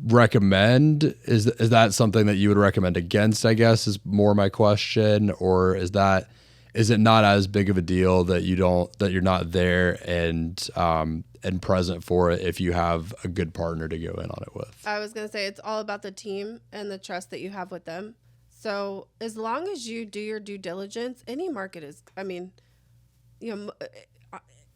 recommend? Is that something that you would recommend against, I guess, is more my question? Or is it not as big of a deal that you're not there and present for it if you have a good partner to go in on it with? I was going to say it's all about the team and the trust that you have with them. So as long as you do your due diligence, any market is, I mean, you know,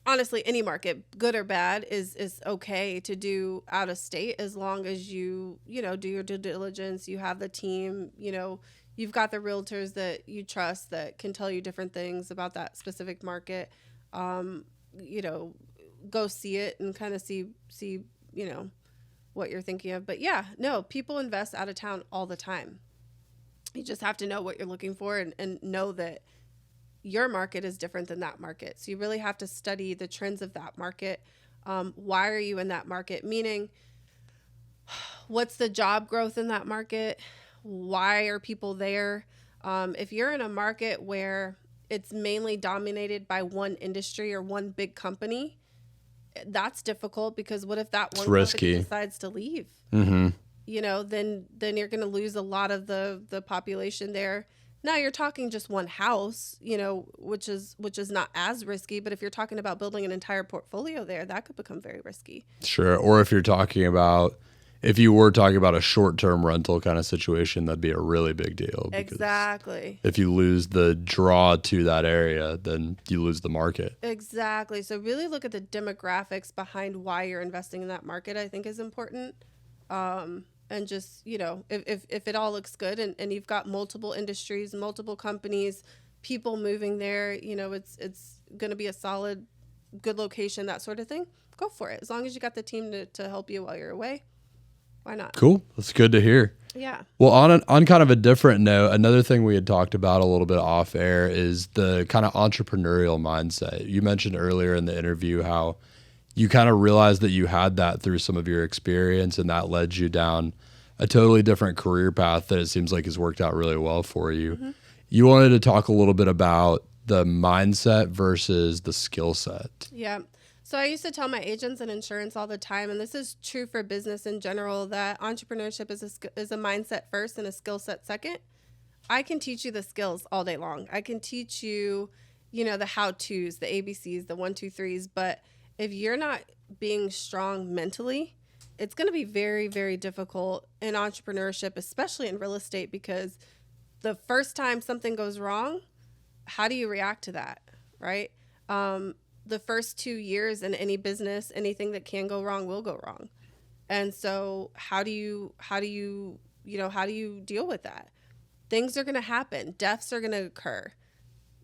honestly, any market, good or bad, is okay to do out of state, as long as you do your due diligence. You have the team, you've got the realtors that you trust that can tell you different things about that specific market. Go see it and kind of see what you're thinking of. But yeah, no, people invest out of town all the time. You just have to know what you're looking for, and know that your market is different than that market. So you really have to study the trends of that market. Why are you in that market? Meaning, what's the job growth in that market? Why are people there? If you're in a market where it's mainly dominated by one industry or one big company, that's difficult, because what if that one company decides to leave? Mm-hmm. Then you're going to lose a lot of the population there. Now you're talking just one house, which is not as risky. But if you're talking about building an entire portfolio there, that could become very risky. Sure. Or if you were talking about a short-term rental kind of situation, that'd be a really big deal. Exactly. If you lose the draw to that area, then you lose the market. Exactly. So really look at the demographics behind why you're investing in that market, I think is important. And just, if it all looks good and you've got multiple industries, multiple companies, people moving there, it's going to be a solid, good location, that sort of thing, go for it. As long as you got the team to help you while you're away, why not? Cool. That's good to hear. Yeah. Well, on kind of a different note, another thing we had talked about a little bit off air is the kind of entrepreneurial mindset. You mentioned earlier in the interview how you kind of realized that you had that through some of your experience, and that led you down a totally different career path that it seems like has worked out really well for you. Mm-hmm. You wanted to talk a little bit about the mindset versus the skill set. Yeah. So I used to tell my agents in insurance all the time, and this is true for business in general, that entrepreneurship is a mindset first and a skill set second. I can teach you the skills all day long. I can teach you, the how-tos, the ABCs, the 1, 2, 3s, but if you're not being strong mentally, it's going to be very, very difficult in entrepreneurship, especially in real estate, because the first time something goes wrong, how do you react to that, right? The first 2 years in any business, anything that can go wrong will go wrong. And so how do you deal with that? Things are going to happen. Deaths are going to occur.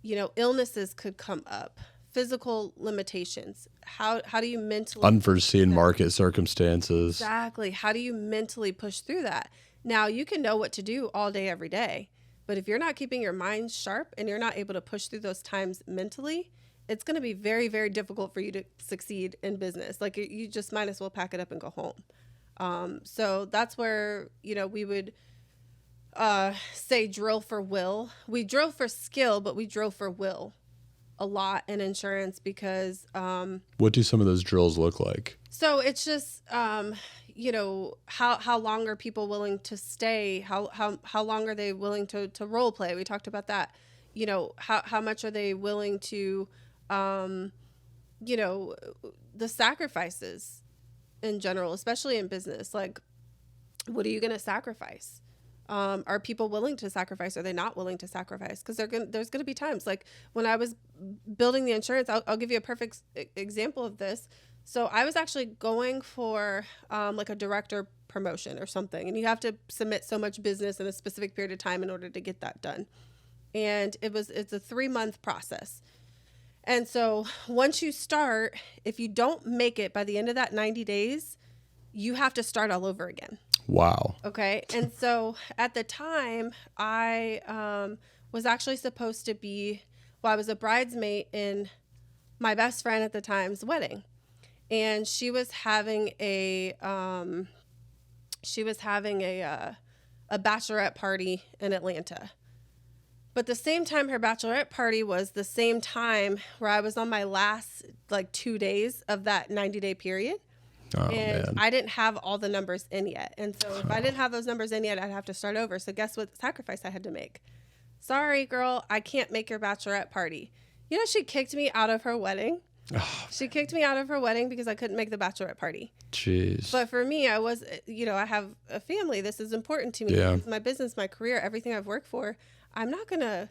Illnesses could come up. Physical limitations. How do you mentally... Unforeseen market circumstances. Exactly. How do you mentally push through that? Now, you can know what to do all day, every day. But if you're not keeping your mind sharp and you're not able to push through those times mentally, it's going to be very, very difficult for you to succeed in business. Like, you just might as well pack it up and go home. So that's where, we would say drill for will. We drill for skill, but we drill for will a lot in insurance, because what do some of those drills look like? So it's just how long are people willing to stay? How long are they willing to role play? We talked about that. How much are they willing to the sacrifices in general, especially in business. Like, what are you going to sacrifice? Are people willing to sacrifice? Are they not willing to sacrifice? Because there's going to be times, like when I was building the insurance, I'll give you a perfect example of this. So I was actually going for like a director promotion or something, and you have to submit so much business in a specific period of time in order to get that done. And it's a 3-month process. And so once you start, if you don't make it by the end of that 90 days, you have to start all over again. Wow. Okay. And so at the time, I was actually supposed to be, I was a bridesmaid in my best friend at the time's wedding. And she was having a bachelorette party in Atlanta. But the same time her bachelorette party was the same time where I was on my last 2 days of that 90-day period. Oh, and man. I didn't have all the numbers in yet. And so if I didn't have those numbers in yet, I'd have to start over. So guess what sacrifice I had to make? Sorry, girl, I can't make your bachelorette party. She kicked me out of her wedding. She kicked me out of her wedding because I couldn't make the bachelorette party. Jeez. But for me, I was, I have a family. This is important to me. Yeah. This is my business, my career, everything I've worked for. I'm not going to,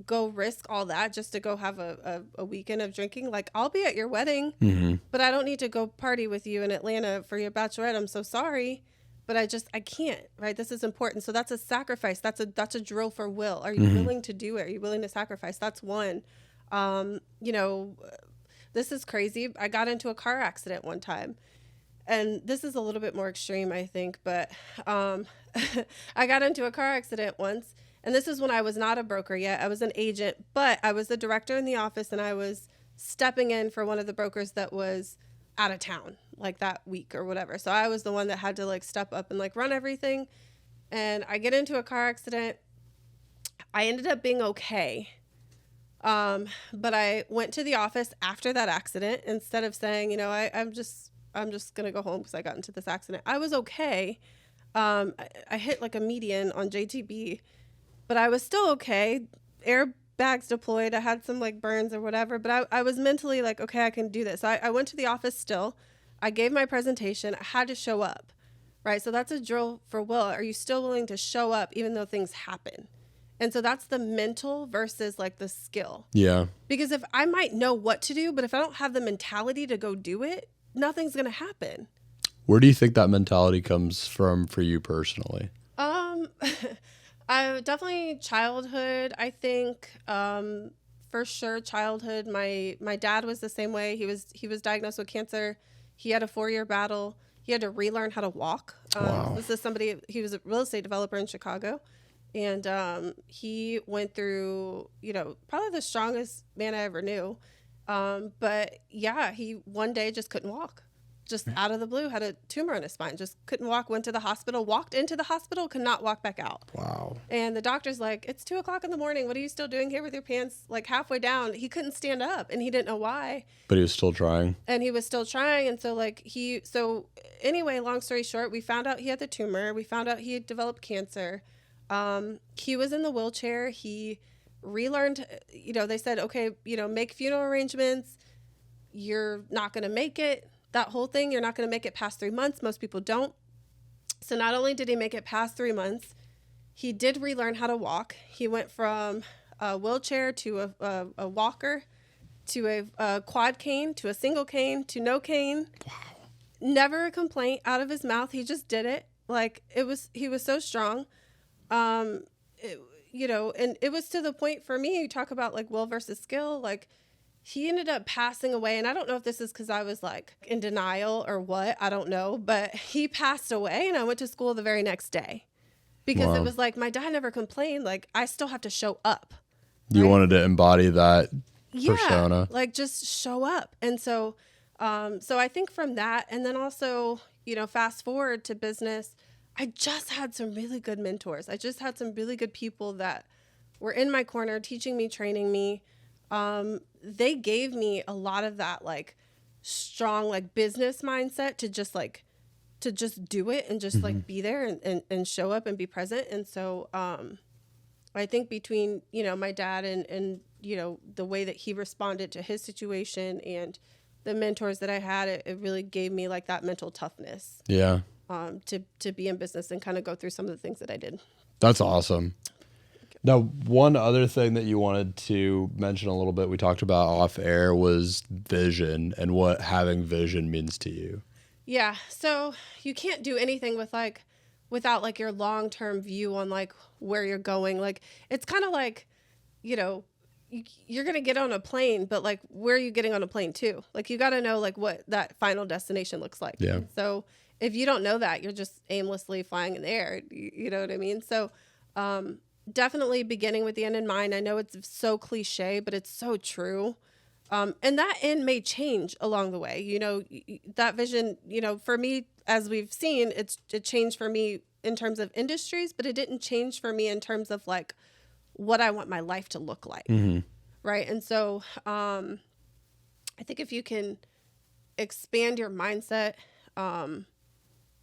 go risk all that just to go have a weekend of drinking. Like, I'll be at your wedding, but I don't need to go party with you in Atlanta for your bachelorette. I'm so sorry, but I can't, right? This is important. So that's a sacrifice. That's a drill for will. Are you willing to do it? Are you willing to sacrifice? That's one. This is crazy. I got into a car accident one time, and this is a little bit more extreme, I think, but I got into a car accident once, and this is when I was not a broker yet. I was an agent, but I was the director in the office, and I was stepping in for one of the brokers that was out of town, like that week or whatever. So I was the one that had to like step up and like run everything, and I get into a car accident. I ended up being okay. But I went to the office after that accident instead of saying, I'm just going to go home because I got into this accident. I was okay. I hit like a median on JTB, but I was still okay. Airbags deployed. I had some like burns or whatever, but I was mentally like, okay, I can do this. So I went to the office still. I gave my presentation. I had to show up, right? So that's a drill for will. Are you still willing to show up even though things happen? And so that's the mental versus like the skill. Yeah. Because if I might know what to do, but if I don't have the mentality to go do it, nothing's going to happen. Where do you think that mentality comes from for you personally? I definitely childhood. I think for sure childhood. My dad was the same way. He was diagnosed with cancer. He had a 4-year battle. He had to relearn how to walk. Wow. This is he was a real estate developer in Chicago. And he went through, probably the strongest man I ever knew. But yeah, he one day just couldn't walk. Just out of the blue, had a tumor in his spine, just couldn't walk, went to the hospital, walked into the hospital, could not walk back out. Wow. And the doctor's like, it's 2:00 in the morning. What are you still doing here with your pants like halfway down? He couldn't stand up and he didn't know why. But he was still trying. And he was still trying. And so anyway, long story short, we found out he had the tumor. We found out he had developed cancer. He was in the wheelchair. He relearned, they said, okay, make funeral arrangements. You're not going to make it. That whole thing, you're not going to make it past 3 months. Most people don't. So not only did he make it past 3 months, he did relearn how to walk. He went from a wheelchair to a walker, to a quad cane, to a single cane, to no cane. Wow. Never a complaint out of his mouth. He just did it. Like he was so strong. And it was to the point for me, you talk about like will versus skill, like he ended up passing away. And I don't know if this is because I was like in denial or what, I don't know, but he passed away and I went to school the very next day because It was like, my dad never complained. Like I still have to show up. You wanted to embody that persona. Like just show up. And so I think from that, and then also, fast forward to business, I just had some really good mentors. I just had some really good people that were in my corner, teaching me, training me. They gave me a lot of that like strong like business mindset to just do it and just like be there and show up and be present. And so I think between, my dad and the way that he responded to his situation and the mentors that I had, it really gave me like that mental toughness. Yeah. To be in business and kind of go through some of the things that I did. That's awesome. Now, one other thing that you wanted to mention a little bit, we talked about off air, was vision and what having vision means to you. Yeah. So you can't do anything without like your long-term view on like where you're going. Like, it's kind of like, you're going to get on a plane, but like, where are you getting on a plane to? Like, you got to know like what that final destination looks like. Yeah. And so if you don't know that, you're just aimlessly flying in the air. You know what I mean? So, definitely beginning with the end in mind. I know it's so cliche, but it's so true. And that end may change along the way. That vision, for me, as we've seen, it changed for me in terms of industries, but it didn't change for me in terms of like what I want my life to look like. Mm-hmm. Right. And so, I think if you can expand your mindset,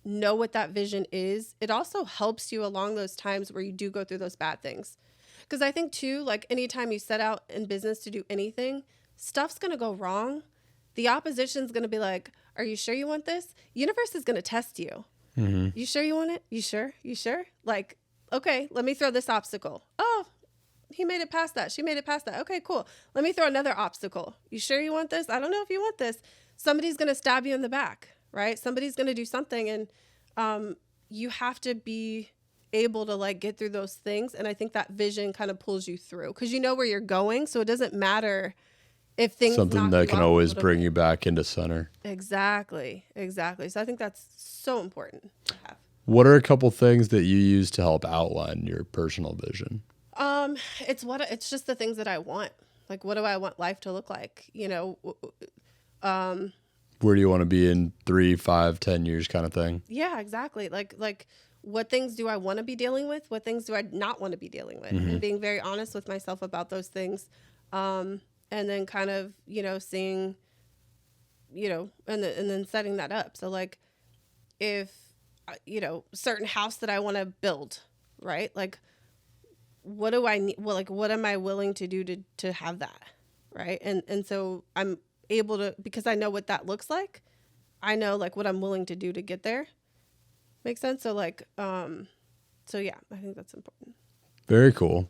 know what that vision is, it also helps you along those times where you do go through those bad things. Because I think too, like anytime you set out in business to do anything, stuff's going to go wrong. The opposition's going to be like, are you sure you want this? Universe is going to test you. You sure you want it? You sure? You sure? Like, okay, let me throw this obstacle. Oh, he made it past that. She made it past that. Okay, cool. Let me throw another obstacle. You sure you want this? I don't know if you want this. Somebody's going to stab you in the back, right? Somebody's going to do something. And you have to be able to like get through those things. And I think that vision kind of pulls you through because you know where you're going. So it doesn't matter if things something that can always bring you back into center. Exactly. So I think that's so important to have. What are a couple things that you use to help outline your personal vision? It's just the things that I want. Like, what do I want life to look like? You know, where do you want to be in 3, 5, 10 years kind of thing? Yeah, exactly. Like what things do I want to be dealing with? What things do I not want to be dealing with? And being very honest with myself about those things. And then kind of, you know, seeing, you know, and then setting that up. So like if, you know, certain house that I want to build, right? Like, what do I need? Well, like, what am I willing to do to have that? Right. And so I'm able to, because I know what that looks like. I know like what I'm willing to do to get there. Make sense? So like, so yeah, I think that's important. Very cool.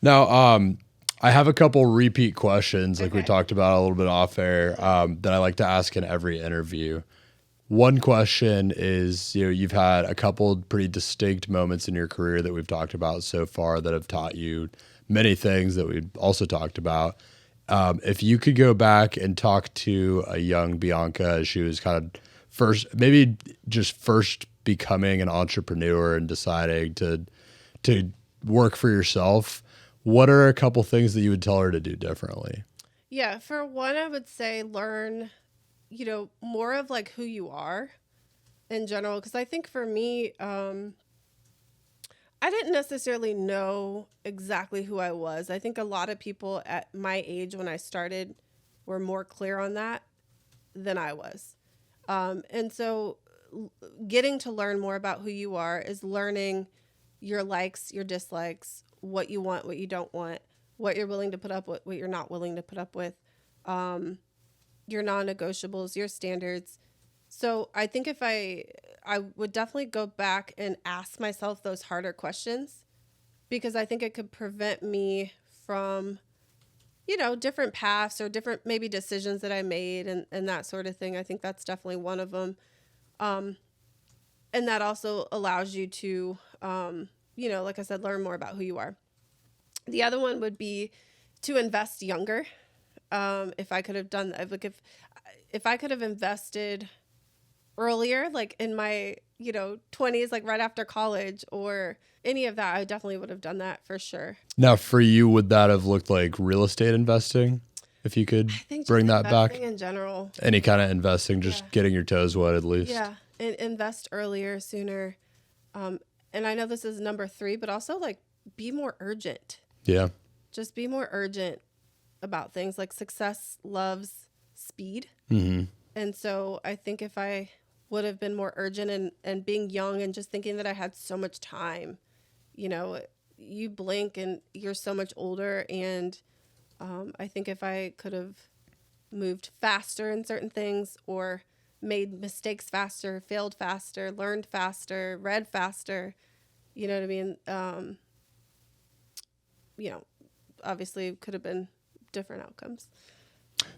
Now, I have a couple repeat questions, like we talked about a little bit off air, that I like to ask in every interview. One question is, you know, you've had a couple pretty distinct moments in your career that we've talked about so far that have taught you many things that we've also talked about. If you could go back and talk to a young Bianca as she was kind of first becoming an entrepreneur and deciding to work for yourself, what are a couple things that you would tell her to do differently? Yeah, for one, I would say learn, you know, more of like who you are in general. Because I think for me, I didn't necessarily know exactly who I was. I think a lot of people at my age when I started were more clear on that than I was. And so getting to learn more about who you are is learning your likes, your dislikes, what you want, what you don't want, what you're willing to put up with, what you're not willing to put up with, your non-negotiables, your standards. So I think if I would definitely go back and ask myself those harder questions, because I think it could prevent me from, you know, different paths or different maybe decisions that I made and that sort of thing. I think that's definitely one of them. And that also allows you to, you know, like I said, learn more about who you are. The other one would be to invest younger. If I could have done that, like if I could have invested earlier, like in my, you know, 20s, like right after college or any of that, I definitely would have done that for sure. Now, for you, would that have looked like real estate investing? If you could bring that back in general, any kind of investing, just getting your toes wet at least. Yeah. And invest earlier, sooner. And I know this is number 3, but also like be more urgent. Yeah. Just be more urgent about things. Like success loves speed. And so I think if I would have been more urgent and being young and just thinking that I had so much time, you know, you blink and you're so much older. And I think if I could have moved faster in certain things or made mistakes faster, failed faster, learned faster, read faster, you know what I mean? You know, obviously could have been different outcomes.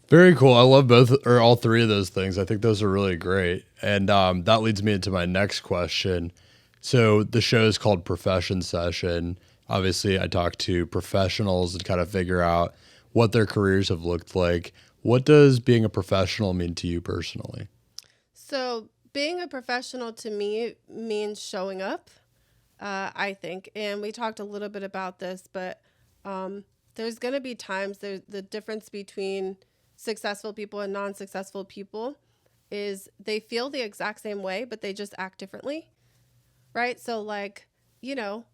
Very cool. I love both or all 3 of those things. I think those are really great. And that leads me into my next question. So the show is called Profession Session. Obviously, I talk to professionals and kind of figure out what their careers have looked like. What does being a professional mean to you personally? So being a professional to me means showing up, I think. And we talked a little bit about this, but there's going to be times the difference between successful people and non-successful people is they feel the exact same way, but they just act differently, right? So like, you know,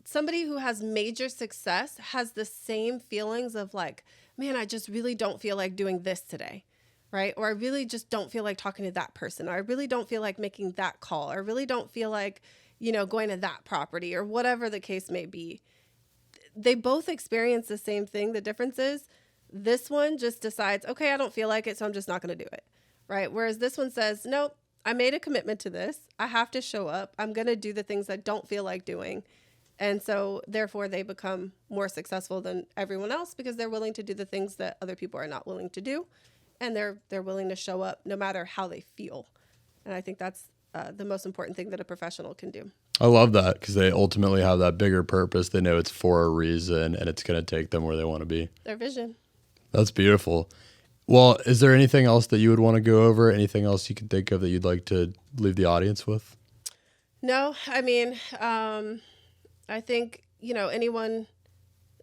somebody who has major success has the same feelings of like, man, I just really don't feel like doing this today, right? Or I really just don't feel like talking to that person, or I really don't feel like making that call, or I really don't feel like, you know, going to that property, or whatever the case may be. They both experience the same thing. The difference is This one just decides, okay, I don't feel like it, so I'm just not going to do it, right? Whereas this one says, nope, I made a commitment to this. I have to show up. I'm going to do the things I don't feel like doing. And so therefore they become more successful than everyone else because they're willing to do the things that other people are not willing to do. And they're willing to show up no matter how they feel. And I think that's the most important thing that a professional can do. I love that because they ultimately have that bigger purpose. They know it's for a reason and it's going to take them where they want to be. Their vision. That's beautiful. Well, is there anything else that you would want to go over? Anything else you can think of that you'd like to leave the audience with? No, I mean, I think, anyone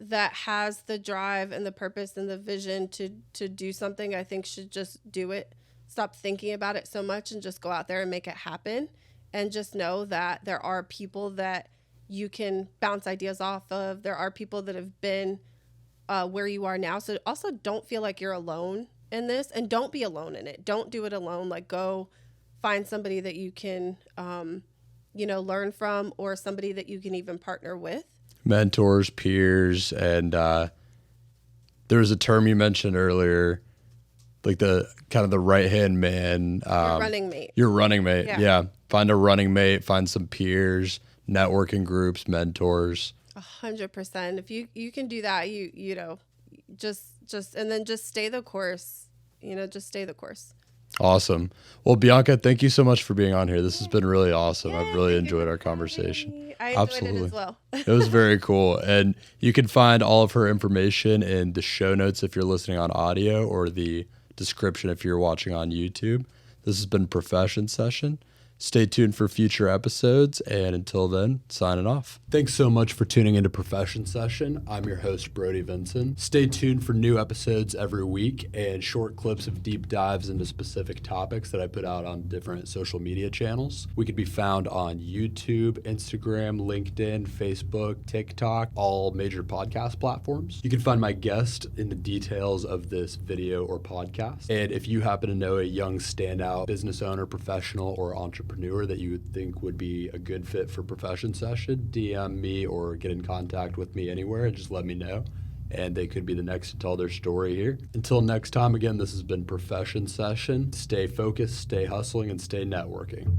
that has the drive and the purpose and the vision to do something, I think should just do it. Stop thinking about it so much and just go out there and make it happen. And just know that there are people that you can bounce ideas off of. There are people that have been where you are now. So also don't feel like you're alone in this, and don't be alone in it. Don't do it alone. Like, go find somebody that you can, learn from, or somebody that you can even partner with. Mentors, peers, and there was a term you mentioned earlier, like the kind of the right-hand man. Your running mate. Your running mate, yeah. Find a running mate, find some peers, networking groups, mentors. 100%. If you can do that, just and then just stay the course. Just stay the course. Awesome. Well, Bianca, thank you so much for being on here. This has been really awesome. I've really enjoyed our conversation. I enjoyed it as well. It was very cool. And you can find all of her information in the show notes if you're listening on audio, or the description if you're watching on YouTube. This has been Profession Session. Stay tuned for future episodes, and until then, signing off. Thanks so much for tuning into Profession Session. I'm your host, Brody Vinson. Stay tuned for new episodes every week and short clips of deep dives into specific topics that I put out on different social media channels. We could be found on YouTube, Instagram, LinkedIn, Facebook, TikTok, all major podcast platforms. You can find my guest in the details of this video or podcast. And if you happen to know a young standout business owner, professional, or entrepreneur that you would think would be a good fit for Profession Session, DM me or get in contact with me anywhere and just let me know. And they could be the next to tell their story here. Until next time, again, this has been Profession Session. Stay focused, stay hustling, and stay networking.